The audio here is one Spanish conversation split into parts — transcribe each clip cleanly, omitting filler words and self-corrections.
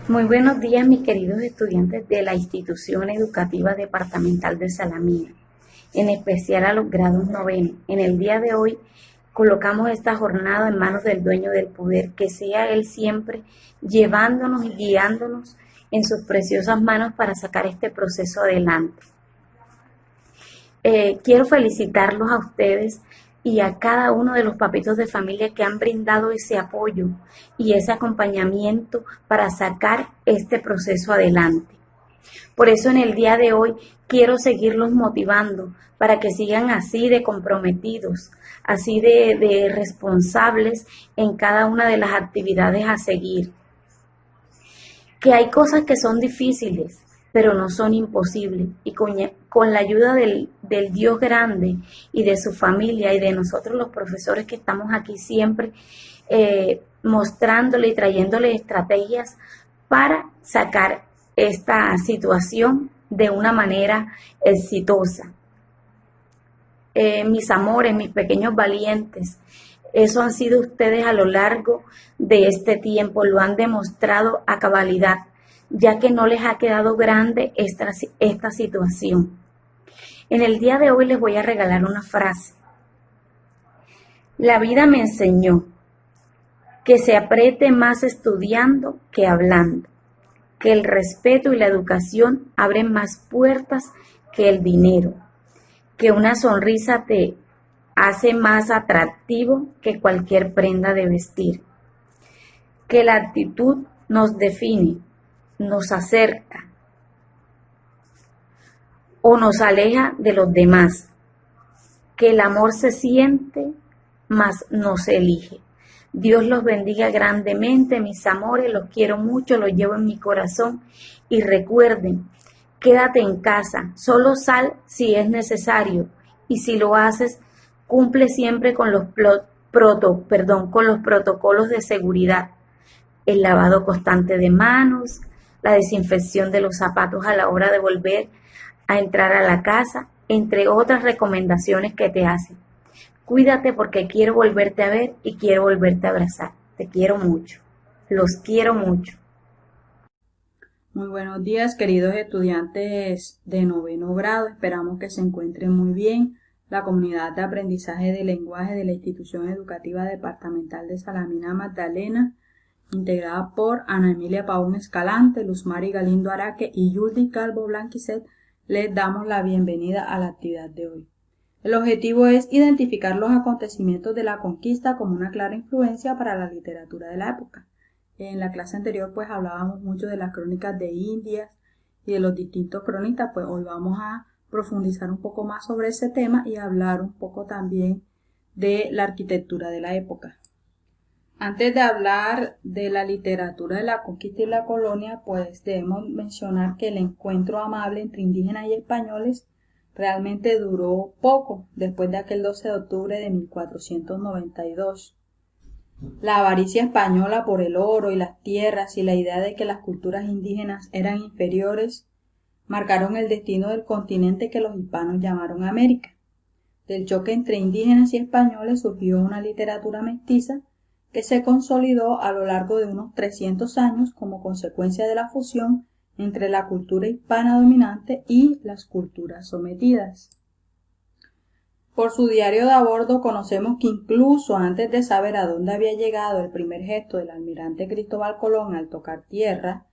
Muy buenos días, mis queridos estudiantes de la Institución Educativa Departamental de Salamina, en especial a los grados novenos. En el día de hoy colocamos esta jornada en manos del dueño del poder, que sea Él siempre llevándonos y guiándonos en sus preciosas manos para sacar este proceso adelante. Quiero felicitarlos a ustedes y a cada uno de los papitos de familia que han brindado ese apoyo y ese acompañamiento para sacar este proceso adelante. Por eso en el día de hoy quiero seguirlos motivando para que sigan así de comprometidos, así de responsables en cada una de las actividades a seguir. Que hay cosas que son difíciles, pero no son imposibles, y con la ayuda del Dios grande y de su familia y de nosotros los profesores que estamos aquí siempre mostrándole y trayéndole estrategias para sacar esta situación de una manera exitosa. Mis amores, mis pequeños valientes, eso han sido ustedes a lo largo de este tiempo, lo han demostrado a cabalidad, ya que no les ha quedado grande esta situación. En el día de hoy les voy a regalar una frase. La vida me enseñó que se apriete más estudiando que hablando, que el respeto y la educación abren más puertas que el dinero, que una sonrisa te hace más atractivo que cualquier prenda de vestir, que la actitud nos define, nos acerca o nos aleja de los demás, que el amor se siente, mas no se elige. Dios los bendiga grandemente, mis amores, los quiero mucho, los llevo en mi corazón y recuerden, quédate en casa, solo sal si es necesario y si lo haces, cumple siempre con los protocolos de seguridad, el lavado constante de manos, la desinfección de los zapatos a la hora de volver a entrar a la casa, entre otras recomendaciones que te hacen. Cuídate porque quiero volverte a ver y quiero volverte a abrazar. Te quiero mucho. Los quiero mucho. Muy buenos días, queridos estudiantes de noveno grado. Esperamos que se encuentren muy bien. La comunidad de aprendizaje de lenguaje de la Institución Educativa Departamental de Salamina Magdalena, integrada por Ana Emilia Pavón Escalante, Luzmari Galindo Araque y Yuldi Calvo Blanquicet, les damos la bienvenida a la actividad de hoy. El objetivo es identificar los acontecimientos de la conquista como una clara influencia para la literatura de la época. En la clase anterior pues hablábamos mucho de las crónicas de Indias y de los distintos cronistas, pues hoy vamos a profundizar un poco más sobre ese tema y hablar un poco también de la arquitectura de la época. Antes de hablar de la literatura de la conquista y la colonia, pues debemos mencionar que el encuentro amable entre indígenas y españoles realmente duró poco después de aquel 12 de octubre de 1492. La avaricia española por el oro y las tierras y la idea de que las culturas indígenas eran inferiores marcaron el destino del continente que los hispanos llamaron América. Del choque entre indígenas y españoles surgió una literatura mestiza que se consolidó a lo largo de unos 300 años como consecuencia de la fusión entre la cultura hispana dominante y las culturas sometidas. Por su diario de a bordo conocemos que incluso antes de saber a dónde había llegado el primer gesto del almirante Cristóbal Colón al tocar tierra,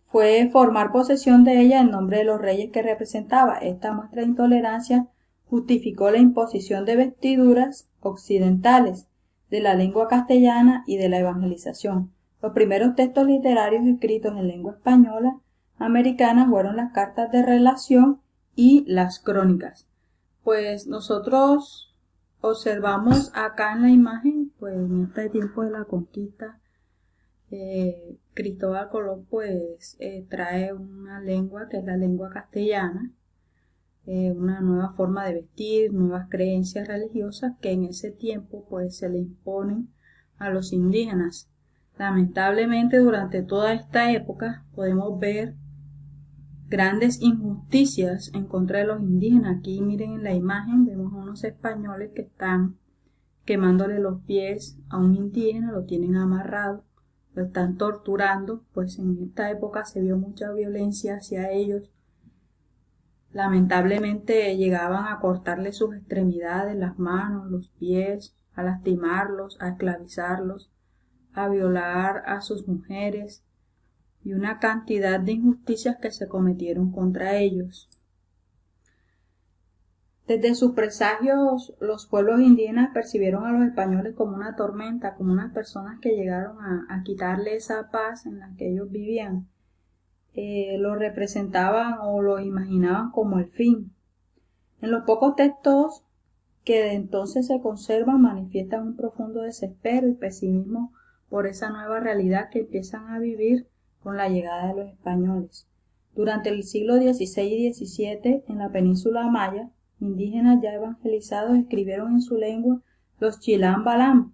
fue formar posesión de ella en nombre de los reyes que representaba. Esta muestra de intolerancia justificó la imposición de vestiduras occidentales, de la lengua castellana y de la evangelización. Los primeros textos literarios escritos en lengua española americana fueron las cartas de relación y las crónicas. Pues nosotros observamos acá en la imagen, pues en este tiempo de la conquista, Cristóbal Colón pues trae una lengua que es la lengua castellana, una nueva forma de vestir, nuevas creencias religiosas que en ese tiempo pues se le imponen a los indígenas. Lamentablemente durante toda esta época podemos ver grandes injusticias en contra de los indígenas. Aquí miren en la imagen, vemos a unos españoles que están quemándole los pies a un indígena, lo tienen amarrado, lo están torturando, pues en esta época se vio mucha violencia hacia ellos. Lamentablemente llegaban a cortarles sus extremidades, las manos, los pies, a lastimarlos, a esclavizarlos, a violar a sus mujeres y una cantidad de injusticias que se cometieron contra ellos. Desde sus presagios, los pueblos indígenas percibieron a los españoles como una tormenta, como unas personas que llegaron a quitarle esa paz en la que ellos vivían. Lo representaban o lo imaginaban como el fin. En los pocos textos que de entonces se conservan manifiestan un profundo desespero y pesimismo por esa nueva realidad que empiezan a vivir con la llegada de los españoles. Durante el siglo XVI y XVII, en la península maya, indígenas ya evangelizados escribieron en su lengua los Chilam Balam.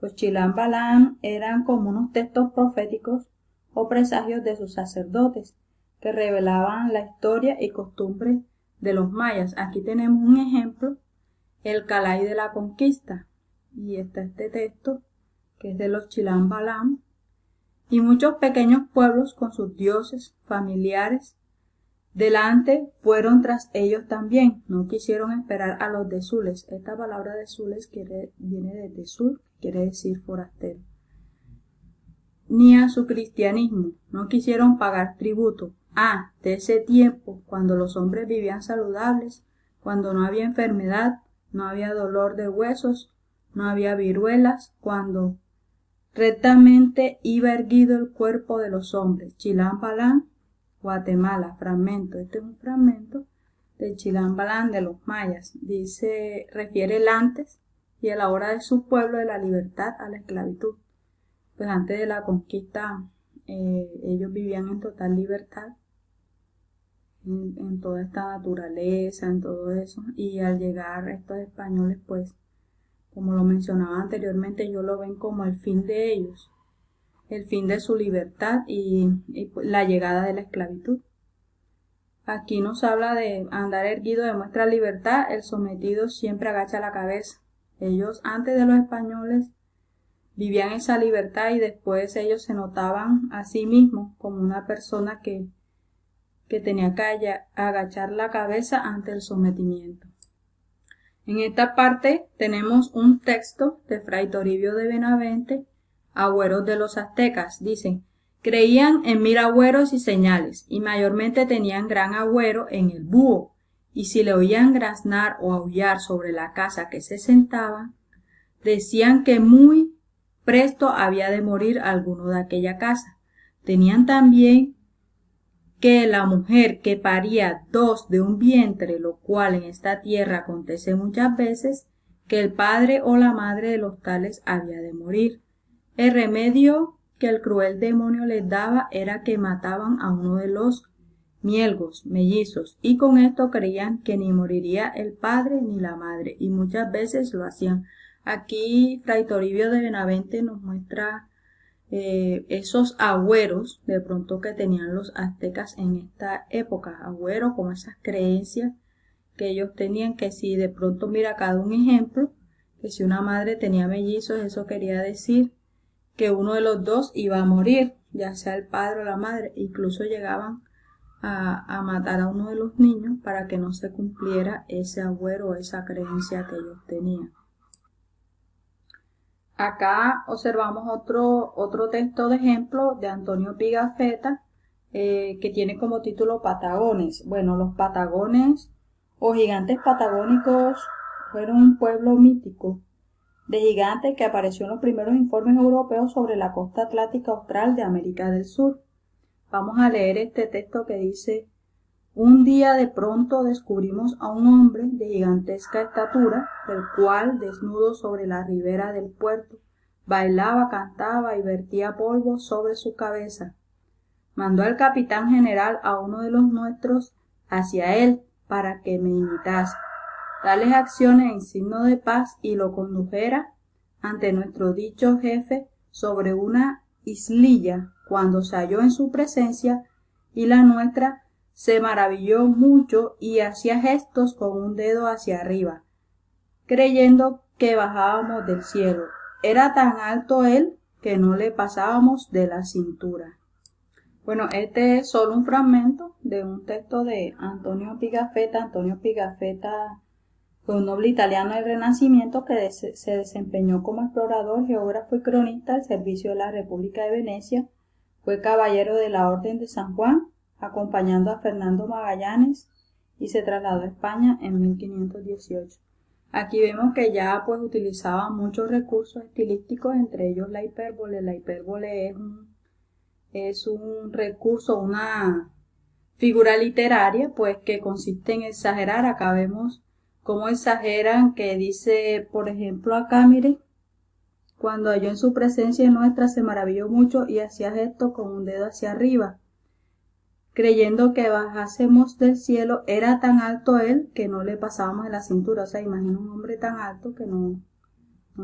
Los Chilam Balam eran como unos textos proféticos o presagios de sus sacerdotes que revelaban la historia y costumbres de los mayas. Aquí tenemos un ejemplo, el Calay de la Conquista, y está este texto que es de los Chilam Balam, y muchos pequeños pueblos con sus dioses familiares delante fueron tras ellos también, no quisieron esperar a los Tezules. Esta palabra Tezules viene de Tezul, quiere decir forastero. Ni a su cristianismo, no quisieron pagar tributo. De ese tiempo, cuando los hombres vivían saludables, cuando no había enfermedad, no había dolor de huesos, no había viruelas, cuando rectamente iba erguido el cuerpo de los hombres. Chilam Balam, Guatemala, fragmento. Este es un fragmento del Chilam Balam de los mayas. Refiere el antes y el ahora de su pueblo, de la libertad a la esclavitud. Pues antes de la conquista ellos vivían en total libertad, en toda esta naturaleza, en todo eso, y al llegar estos españoles, pues, como lo mencionaba anteriormente, ellos lo ven como el fin de ellos, el fin de su libertad y la llegada de la esclavitud. Aquí nos habla de andar erguido demuestra libertad, el sometido siempre agacha la cabeza. Ellos antes de los españoles vivían esa libertad y después ellos se notaban a sí mismos como una persona que tenía que agachar la cabeza ante el sometimiento. En esta parte tenemos un texto de Fray Toribio de Benavente, Agüeros de los Aztecas. Dicen, creían en mil agüeros y señales, y mayormente tenían gran agüero en el búho, y si le oían graznar o aullar sobre la casa que se sentaban, decían que muy presto había de morir alguno de aquella casa. Tenían también que la mujer que paría dos de un vientre, lo cual en esta tierra acontece muchas veces, que el padre o la madre de los tales había de morir. El remedio que el cruel demonio les daba era que mataban a uno de los mielgos, mellizos, y con esto creían que ni moriría el padre ni la madre, y muchas veces lo hacían. Aquí Fray Toribio de Benavente nos muestra esos agüeros de pronto que tenían los aztecas en esta época, agüeros como esas creencias que ellos tenían, que si de pronto mira cada un ejemplo, que si una madre tenía mellizos, eso quería decir que uno de los dos iba a morir, ya sea el padre o la madre. Incluso llegaban a matar a uno de los niños para que no se cumpliera ese agüero o esa creencia que ellos tenían. Acá observamos otro texto de ejemplo de Antonio Pigafetta, que tiene como título Patagones. Bueno, los patagones o gigantes patagónicos fueron un pueblo mítico de gigantes que apareció en los primeros informes europeos sobre la costa atlántica austral de América del Sur. Vamos a leer este texto que dice: un día de pronto descubrimos a un hombre de gigantesca estatura, el cual, desnudo sobre la ribera del puerto, bailaba, cantaba y vertía polvo sobre su cabeza. Mandó al capitán general a uno de los nuestros hacia él para que me imitase tales acciones en signo de paz y lo condujera ante nuestro dicho jefe sobre una islilla, cuando se halló en su presencia, y la nuestra se maravilló mucho y hacía gestos con un dedo hacia arriba, creyendo que bajábamos del cielo. Era tan alto él que no le pasábamos de la cintura. Bueno, este es solo un fragmento de un texto de Antonio Pigafetta. Antonio Pigafetta fue un noble italiano del Renacimiento que se desempeñó como explorador, geógrafo y cronista al servicio de la República de Venecia. Fue caballero de la Orden de San Juan, acompañando a Fernando Magallanes, y se trasladó a España en 1518. Aquí vemos que ya pues utilizaba muchos recursos estilísticos, entre ellos la hipérbole. La hipérbole es un recurso, una figura literaria, pues que consiste en exagerar. Acá vemos cómo exageran, que dice, por ejemplo, acá miren, cuando halló en su presencia nuestra se maravilló mucho y hacía gesto con un dedo hacia arriba, creyendo que bajásemos del cielo. Era tan alto él que no le pasábamos de la cintura. O sea, imagina un hombre tan alto que no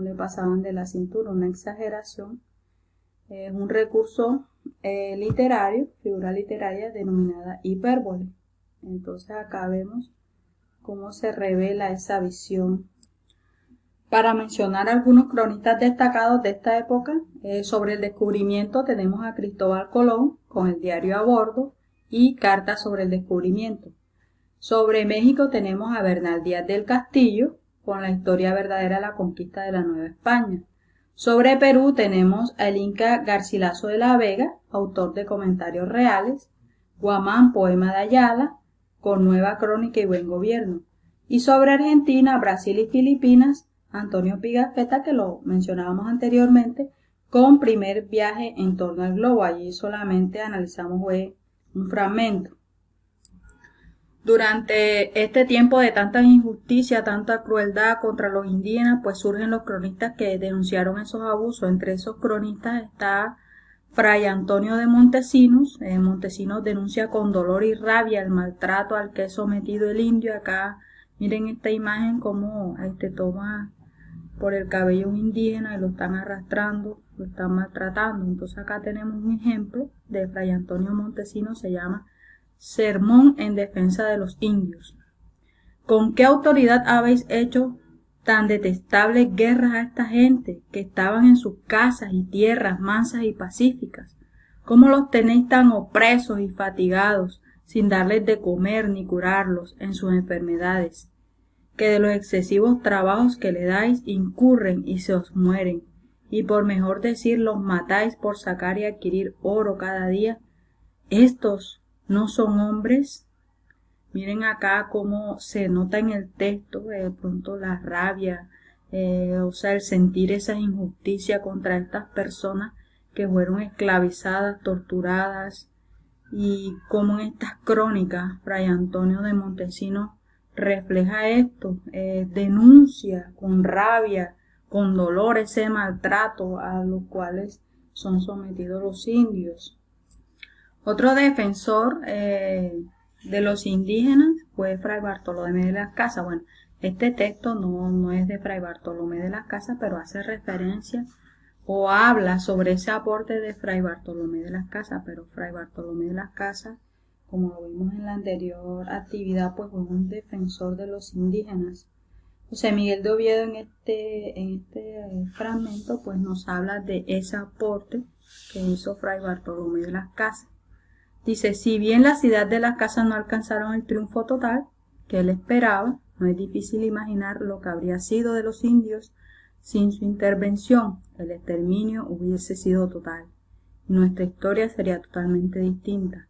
le pasaban de la cintura, una exageración. Es un recurso literario, figura literaria denominada hipérbole. Entonces acá vemos cómo se revela esa visión. Para mencionar algunos cronistas destacados de esta época, sobre el descubrimiento tenemos a Cristóbal Colón con el diario a bordo y cartas sobre el descubrimiento. Sobre México tenemos a Bernal Díaz del Castillo con la historia verdadera de la conquista de la Nueva España. Sobre Perú tenemos al Inca Garcilaso de la Vega, autor de Comentarios Reales, Guamán, poema de Ayala, con Nueva Crónica y Buen Gobierno. Y sobre Argentina, Brasil y Filipinas, Antonio Pigafetta, que lo mencionábamos anteriormente, con Primer viaje en torno al globo. Allí solamente analizamos un fragmento. Durante este tiempo de tanta injusticia, tanta crueldad contra los indígenas, pues surgen los cronistas que denunciaron esos abusos. Entre esos cronistas está Fray Antonio de Montesinos. Montesinos denuncia con dolor y rabia el maltrato al que es sometido el indio. Acá miren esta imagen como toma por el cabello un indígena y lo están arrastrando, lo están maltratando. Entonces acá tenemos un ejemplo de Fray Antonio Montesinos, se llama Sermón en defensa de los indios. ¿Con qué autoridad habéis hecho tan detestables guerras a esta gente que estaban en sus casas y tierras mansas y pacíficas? ¿Cómo los tenéis tan opresos y fatigados, sin darles de comer ni curarlos en sus enfermedades? Que de los excesivos trabajos que le dais incurren y se os mueren, y por mejor decir los matáis por sacar y adquirir oro cada día. Estos no son hombres. Miren acá cómo se nota en el texto de pronto la rabia, o sea, el sentir esa injusticia contra estas personas que fueron esclavizadas, torturadas, y cómo en estas crónicas Fray Antonio de Montesinos refleja esto, denuncia con rabia, con dolor ese maltrato a los cuales son sometidos los indios. Otro defensor de los indígenas fue Fray Bartolomé de las Casas. Bueno, este texto no es de Fray Bartolomé de las Casas, pero hace referencia o habla sobre ese aporte de Fray Bartolomé de las Casas. Pero Fray Bartolomé de las Casas, como lo vimos en la anterior actividad, pues fue un defensor de los indígenas. José Miguel de Oviedo en este fragmento pues nos habla de ese aporte que hizo Fray Bartolomé de las Casas. Dice, si bien las ideas de las casas no alcanzaron el triunfo total que él esperaba, no es difícil imaginar lo que habría sido de los indios sin su intervención. El exterminio hubiese sido total y nuestra historia sería totalmente distinta.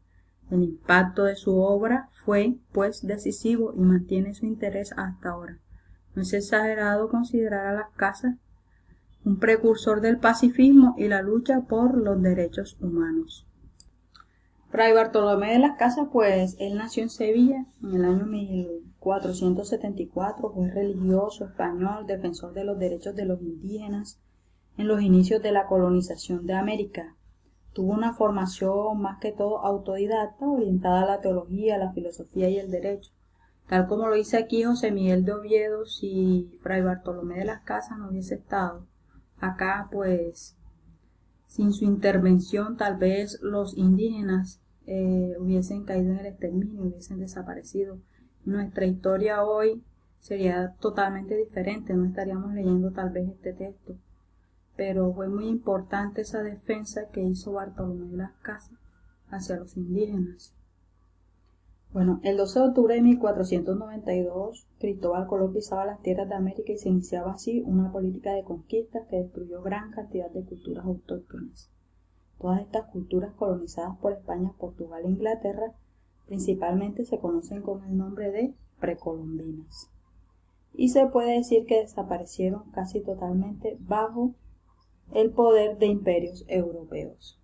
El impacto de su obra fue, pues, decisivo y mantiene su interés hasta ahora. No es exagerado considerar a las casas un precursor del pacifismo y la lucha por los derechos humanos. Fray Bartolomé de las Casas, pues, él nació en Sevilla en el año 1474, fue religioso español, defensor de los derechos de los indígenas en los inicios de la colonización de América. Tuvo una formación más que todo autodidacta, orientada a la teología, la filosofía y el derecho. Tal como lo dice aquí José Miguel de Oviedo, si Fray Bartolomé de las Casas no hubiese estado acá, pues, sin su intervención, tal vez los indígenas hubiesen caído en el exterminio, hubiesen desaparecido. Nuestra historia hoy sería totalmente diferente, no estaríamos leyendo tal vez este texto. pero fue muy importante esa defensa que hizo Bartolomé de las Casas hacia los indígenas. Bueno, el 12 de octubre de 1492, Cristóbal Colón pisaba las tierras de América y se iniciaba así una política de conquistas que destruyó gran cantidad de culturas autóctonas. Todas estas culturas colonizadas por España, Portugal e Inglaterra principalmente se conocen con el nombre de precolombinas. Y se puede decir que desaparecieron casi totalmente bajo el poder de imperios europeos.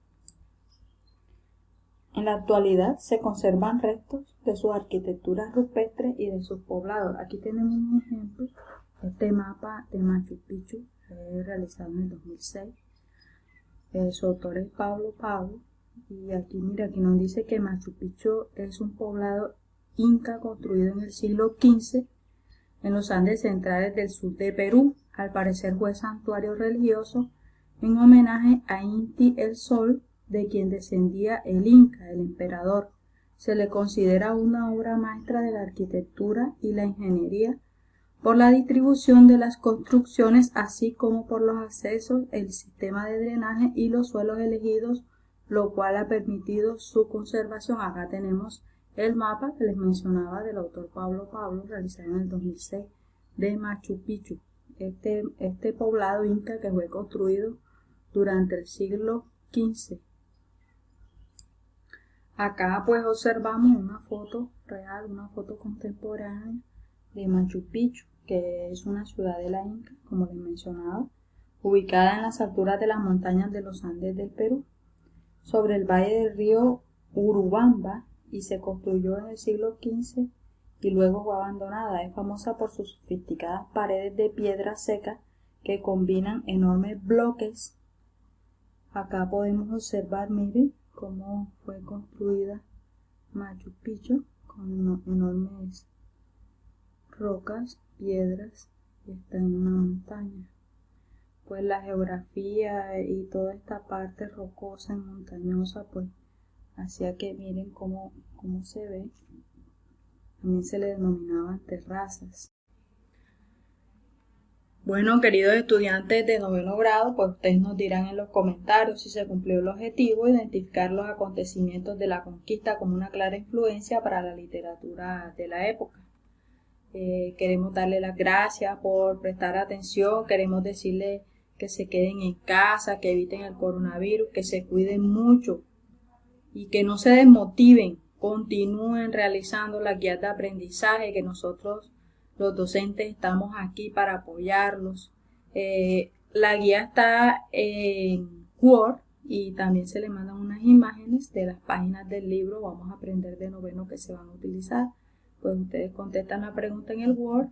En la actualidad se conservan restos de sus arquitecturas rupestres y de sus poblados. Aquí tenemos un ejemplo, este mapa de Machu Picchu, realizado en el 2006. Su autor es Pablo Pablo, y aquí mira, aquí nos dice que Machu Picchu es un poblado inca construido en el siglo XV en los Andes centrales del sur de Perú. Al parecer fue santuario religioso en homenaje a Inti el Sol, de quien descendía el Inca, el emperador. Se le considera una obra maestra de la arquitectura y la ingeniería por la distribución de las construcciones, así como por los accesos, el sistema de drenaje y los suelos elegidos, lo cual ha permitido su conservación. Acá tenemos el mapa que les mencionaba del autor Pablo Pablo, realizado en el 2006, de Machu Picchu, este poblado inca que fue construido durante el siglo XV. Acá pues observamos una foto real, una foto contemporánea de Machu Picchu, que es una ciudadela inca, como les mencionaba, ubicada en las alturas de las montañas de los Andes del Perú, sobre el valle del río Urubamba, y se construyó en el siglo XV y luego fue abandonada. Es famosa por sus sofisticadas paredes de piedra seca que combinan enormes bloques. Acá podemos observar, miren, cómo fue construida Machu Picchu con enormes rocas, piedras, y está en una montaña. Pues la geografía y toda esta parte rocosa y montañosa pues hacía que miren cómo se ve. También se le denominaban terrazas. Bueno, queridos estudiantes de noveno grado, pues ustedes nos dirán en los comentarios si se cumplió el objetivo, identificar los acontecimientos de la conquista como una clara influencia para la literatura de la época. Queremos darle las gracias por prestar atención, queremos decirles que se queden en casa, que eviten el coronavirus, que se cuiden mucho y que no se desmotiven, continúen realizando las guías de aprendizaje, que nosotros los docentes estamos aquí para apoyarlos. La guía está en Word y también se le mandan unas imágenes de las páginas del libro Vamos a aprender de noveno que se van a utilizar. Pues ustedes contestan la pregunta en el Word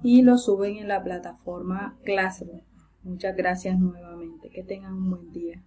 y lo suben en la plataforma Classroom. Muchas gracias nuevamente. Que tengan un buen día.